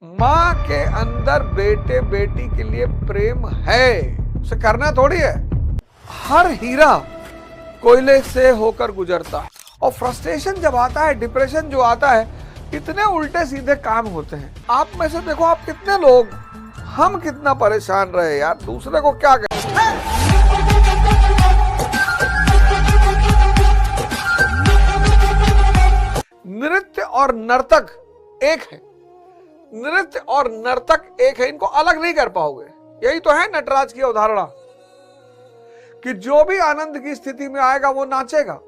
माँ के अंदर बेटे बेटी के लिए प्रेम है, उसे करना थोड़ी है। हर हीरा कोयले से होकर गुजरता है और फ्रस्ट्रेशन जब आता है, डिप्रेशन जो आता है, इतने उल्टे सीधे काम होते हैं। आप में से देखो, आप कितने लोग, हम कितना परेशान रहे यार, दूसरे को क्या कहें। नृत्य और नर्तक एक है, नृत्य और नर्तक एक है, इनको अलग नहीं कर पाओगे। यही तो है नटराज की अवधारणा कि जो भी आनंद की स्थिति में आएगा वो नाचेगा।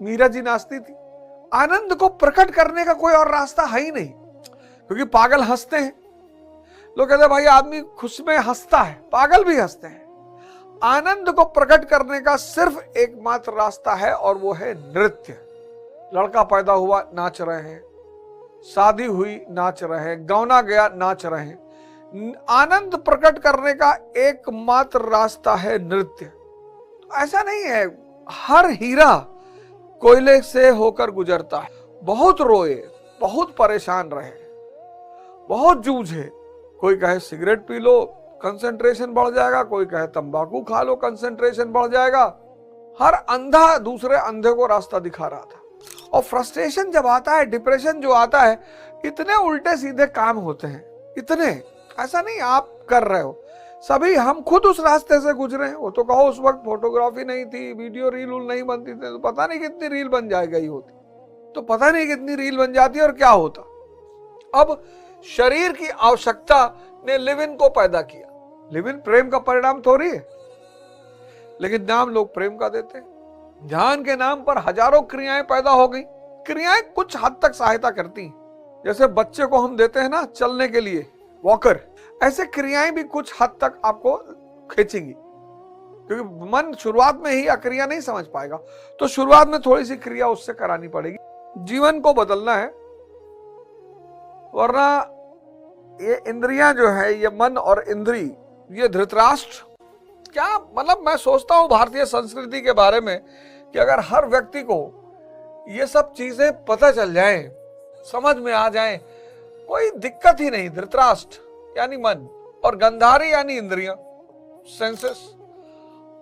मीरा जी नाचती थी। आनंद को प्रकट करने का कोई और रास्ता है ही नहीं, क्योंकि पागल हंसते हैं। लोग कहते हैं भाई आदमी खुश में हंसता है, पागल भी हंसते हैं। आनंद को प्रकट करने का सिर्फ एकमात्र रास्ता है और वो है नृत्य। लड़का पैदा हुआ नाच रहे हैं, शादी हुई नाच रहे हैं, गौना गया नाच रहे हैं। आनंद प्रकट करने का एकमात्र रास्ता है नृत्य। तो ऐसा नहीं है हर हीरा कोयले से होकर गुजरता है। बहुत रोए, बहुत परेशान रहे, बहुत जूझे। कोई कहे सिगरेट पी लो कंसंट्रेशन बढ़ जाएगा, कोई कहे तंबाकू खा लो कंसंट्रेशन बढ़ जाएगा। हर अंधा दूसरे अंधे को रास्ता दिखा रहा था। और फ्रस्ट्रेशन जब आता है, डिप्रेशन जो आता है, इतने उल्टे सीधे काम होते हैं। इतने, ऐसा नहीं आप कर रहे हो, सभी हम खुद उस रास्ते से गुजरे हैं। वो तो कहो उस वक्त फोटोग्राफी नहीं थी, वीडियो रील नहीं बनती थी, तो पता नहीं कितनी रील बन जाए गई होती, तो पता नहीं कितनी रील बन जाती और क्या होता। अब शरीर की आवश्यकता ने लिव इन को पैदा किया। लिव इन प्रेम का परिणाम थोड़ी है, लेकिन नाम लोग प्रेम का देते हैं। ध्यान के नाम पर हजारों क्रियाएं पैदा हो गई। क्रियाएं कुछ हद तक सहायता करती हैं। जैसे बच्चे को हम देते हैं ना चलने के लिए वॉकर, ऐसे क्रियाएं भी कुछ हद तक आपको खींचेंगी, क्योंकि मन शुरुआत में ही अक्रिया नहीं समझ पाएगा, तो शुरुआत में थोड़ी सी क्रिया उससे करानी पड़ेगी। जीवन को बदलना है, वरना ये इंद्रियां जो है, ये मन और इंद्री, ये धृतराष्ट्र क्या, मतलब मैं सोचता हूं भारतीय संस्कृति के बारे में कि अगर हर व्यक्ति को ये सब चीजें पता चल जाएं, समझ में आ जाएं, कोई दिक्कत ही नहीं। धृतराष्ट्र यानी मन और गंधारी यानी इंद्रियां, सेंसेस।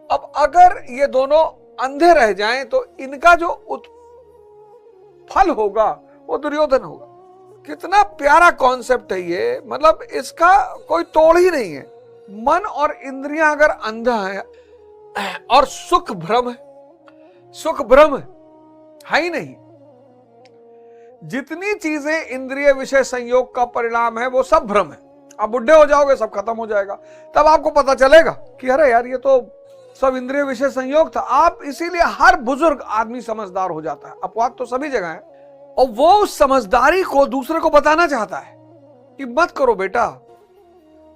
अब अगर ये दोनों अंधे रह जाएं तो इनका जो फल होगा वो दुर्योधन होगा। कितना प्यारा कॉन्सेप्ट है ये, मतलब इसका कोई तोड़ ही नहीं है। मन और इंद्रियां अगर अंधा है और सुख भ्रम है, सुख भ्रम है ही नहीं। जितनी चीजें इंद्रिय विषय संयोग का परिणाम है वो सब भ्रम है। आप बुढ़े हो जाओगे, सब खत्म हो जाएगा, तब आपको पता चलेगा कि अरे यार ये तो सब इंद्रिय विषय संयोग था। आप इसीलिए हर बुजुर्ग आदमी समझदार हो जाता है। अपवाद तो सभी जगह है, और वो उस समझदारी को दूसरे को बताना चाहता है कि मत करो बेटा,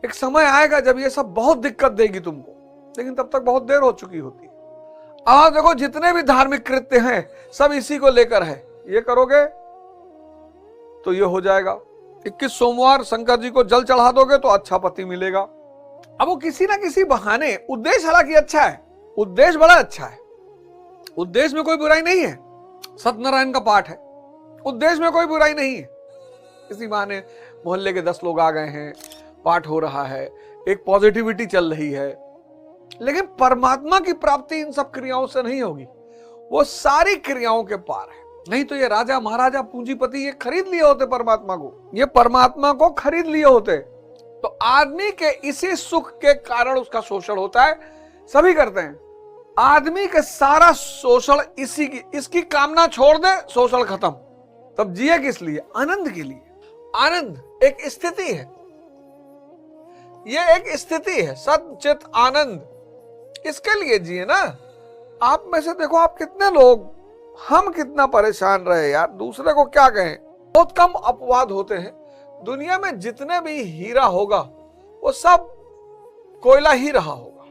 एक समय आएगा जब ये सब बहुत दिक्कत देगी तुमको, लेकिन तब तक बहुत देर हो चुकी होती है। अब देखो जितने भी धार्मिक कृत्य हैं सब इसी को लेकर है। ये करोगे तो ये हो जाएगा। 21 सोमवार शंकर जी को जल चढ़ा दोगे तो अच्छा पति मिलेगा। अब वो किसी ना किसी बहाने, उद्देश्य हालांकि अच्छा है, उद्देश्य बड़ा अच्छा है, उद्देश्य में कोई बुराई नहीं है। सत्यनारायण का पाठ है, उद्देश्य में कोई बुराई नहीं है। किसी बहाने मोहल्ले के 10 लोग आ गए हैं, पाठ हो रहा है, एक पॉजिटिविटी चल रही है, लेकिन परमात्मा की प्राप्ति इन सब क्रियाओं से नहीं होगी। वो सारी क्रियाओं के पार है। नहीं तो ये राजा महाराजा पूंजीपति ये खरीद लिए होते परमात्मा को, ये परमात्मा को खरीद लिए होते। तो आदमी के इसी सुख के कारण उसका शोषण होता है, सभी करते हैं। आदमी का सारा शोषण इसी की, इसकी कामना छोड़ दे, शोषण खत्म। तब जिए किस लिए? आनंद के लिए। आनंद एक स्थिति है, ये एक स्थिति है, सच्चित आनंद, इसके लिए जिए ना। आप में से देखो, आप कितने लोग, हम कितना परेशान रहे यार, दूसरे को क्या कहें। बहुत कम अपवाद होते हैं। दुनिया में जितने भी हीरा होगा वो सब कोयला ही रहा होगा।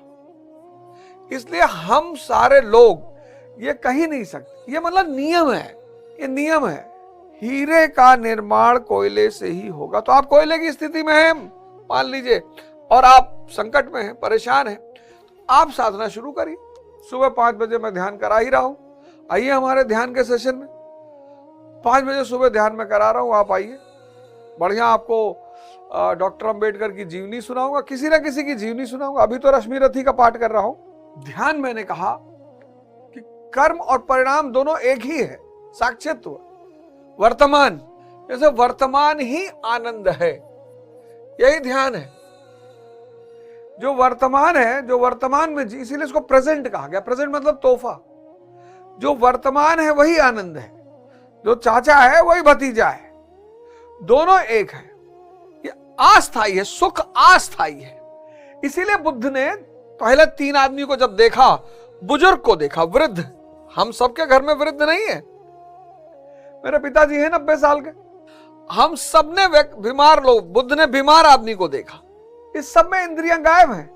इसलिए हम सारे लोग ये कह ही नहीं सकते, ये मतलब नियम है, ये नियम है। हीरे का निर्माण कोयले से ही होगा। तो आप कोयले की स्थिति में हैं मान लीजिए, और आप संकट में हैं, परेशान हैं, आप साधना शुरू करिए। सुबह 5 बजे मैं ध्यान करा ही रहा हूं, आइए हमारे ध्यान के सेशन में। 5 बजे सुबह ध्यान में करा रहा हूं, आप आइए। बढ़िया आपको डॉक्टर अंबेडकर की जीवनी सुनाऊंगा, किसी ना किसी की जीवनी सुनाऊंगा। अभी तो रश्मि रथी का पाठ कर रहा हूं। ध्यान, मैंने कहा कि कर्म और परिणाम दोनों एक ही है, साक्षित्व, वर्तमान। जैसे वर्तमान ही आनंद है, यही ध्यान है। जो वर्तमान है, जो वर्तमान में जी, इसीलिए इसको प्रेजेंट कहा गया। प्रेजेंट मतलब तोहफा। जो वर्तमान है वही आनंद है, जो चाचा है वही भतीजा है, दोनों एक है। ये अस्थाई है, सुख अस्थाई है। इसीलिए बुद्ध ने पहले 3 आदमी को जब देखा, बुजुर्ग को देखा, वृद्ध, हम सबके घर में वृद्ध नहीं है। मेरे पिताजी हैं 90 साल के, हम सब ने बीमार लोग, बुद्ध ने बीमार आदमी को देखा, इस सब में इंद्रियां गायब हैं।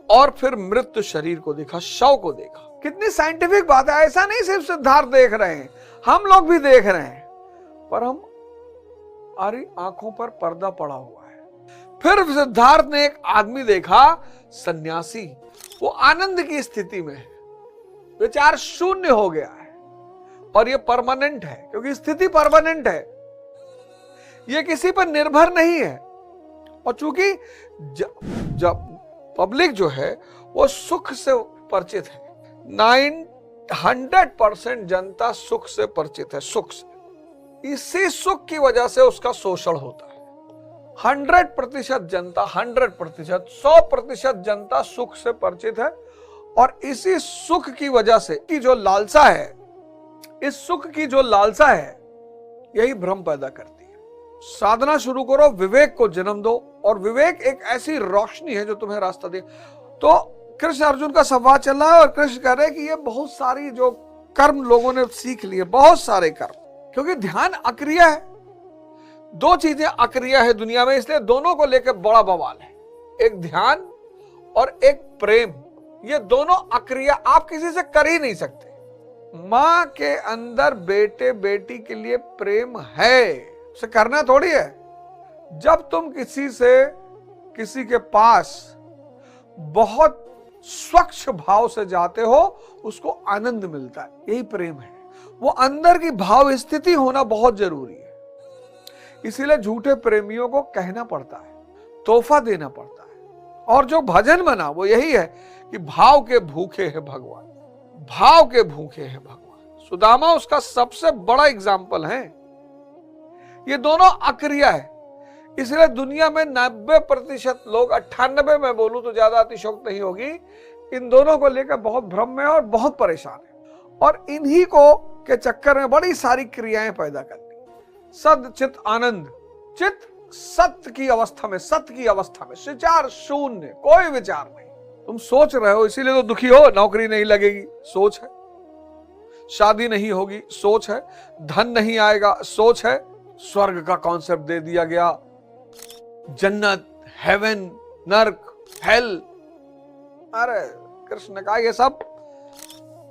और फिर मृत शरीर को देखा, शव को देखा। कितनी साइंटिफिक बात है। ऐसा नहीं सिर्फ सिद्धार्थ देख रहे हैं, हम लोग भी देख रहे हैं, पर हमारी आंखों पर पर्दा पड़ा हुआ है। फिर सिद्धार्थ ने एक आदमी देखा, सन्यासी, वो आनंद की स्थिति में है, विचार शून्य हो गया है। और ये परमानेंट है, क्योंकि स्थिति परमानेंट है, ये किसी पर निर्भर नहीं है। और चूंकि जब पब्लिक जो है वो सुख से परिचित है, 900% जनता सुख से परिचित है, सुख से। इसी सुख की वजह से उसका शोषण होता है। 100% जनता, 100%, 100% जनता सुख से परिचित है। और इसी सुख की वजह से की जो लालसा है, इस सुख की जो लालसा है, यही भ्रम पैदा करती है। साधना शुरू करो, विवेक को जन्म दो, और विवेक एक ऐसी रोशनी है जो तुम्हें रास्ता दे। तो कृष्ण अर्जुन का संवाद चल रहा है, और कृष्ण कह रहे हैं कि ये बहुत सारी जो कर्म लोगों ने सीख लिए, बहुत सारे कर्म, क्योंकि ध्यान अक्रिय है। 2 चीजें अक्रिय है दुनिया में, इसलिए दोनों को लेकर बड़ा बवाल है। एक ध्यान और एक प्रेम, ये दोनों अक्रिय आप किसी से कर ही नहीं सकते। मां के अंदर बेटे बेटी के लिए प्रेम है, उसे करना थोड़ी है। जब तुम किसी के पास बहुत स्वच्छ भाव से जाते हो, उसको आनंद मिलता है, यही प्रेम है। वो अंदर की भाव स्थिति होना बहुत जरूरी है। इसीलिए झूठे प्रेमियों को कहना पड़ता है, तोहफा देना पड़ता है। और जो भजन बना वो यही है कि भाव के भूखे हैं भगवान, भाव के भूखे हैं भगवान। सुदामा उसका सबसे बड़ा एग्जाम्पल है। ये दोनों अक्रिय है, इसलिए दुनिया में 90% लोग, 98 में बोलूं तो ज्यादा अतिशयोक्ति नहीं होगी, इन दोनों को लेकर बहुत भ्रम में और बहुत परेशान है। और इन्हीं को के चक्कर में बड़ी सारी क्रियाएं पैदा करती। सद चित आनंद, चित सत्य की अवस्था में, सत्य की अवस्था में, विचार शून्य, कोई विचार नहीं। तुम सोच रहे हो इसीलिए तो दुखी हो, नौकरी नहीं लगेगी, सोच है। शादी नहीं होगी, सोच है। धन नहीं आएगा, सोच है। स्वर्ग का कॉन्सेप्ट दे दिया गया, जन्नत, हेवन, नर्क, हेल। अरे कृष्ण ने कहा ये सब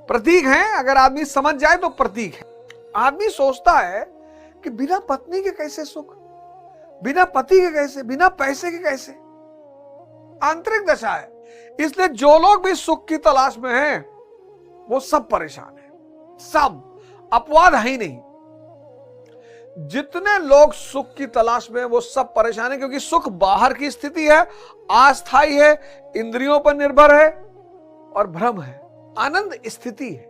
प्रतीक हैं, अगर आदमी समझ जाए तो प्रतीक है। आदमी सोचता है कि बिना पत्नी के कैसे सुख, बिना पति के कैसे, बिना पैसे के कैसे। आंतरिक दशा है। इसलिए जो लोग भी सुख की तलाश में हैं, वो सब परेशान हैं, सब, अपवाद है ही नहीं। जितने लोग सुख की तलाश में हैं, वो सब परेशान हैं, क्योंकि सुख बाहर की स्थिति है, अस्थायी है, इंद्रियों पर निर्भर है और भ्रम है। आनंद स्थिति है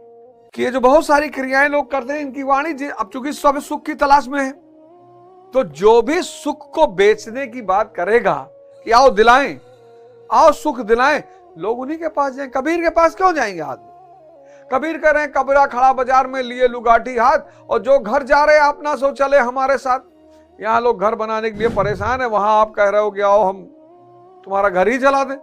कि ये जो बहुत सारी क्रियाएं लोग करते हैं, इनकी वाणी अब चूंकि सब सुख की तलाश में है, तो जो भी सुख को बेचने की बात करेगा कि आओ दिलाएं, आओ सुख दिलाएं, लोग उन्हीं के पास जाएं। कबीर के पास क्यों जाएंगे आदमी? कबीर कह रहे हैं, कबीरा खड़ा बाजार में लिए लुगाटी हाथ, और जो घर जा रहे आप ना सो चले हमारे साथ। यहाँ लोग घर बनाने के लिए परेशान है, वहां आप कह रहे हो कि आओ हम तुम्हारा घर ही चला दें।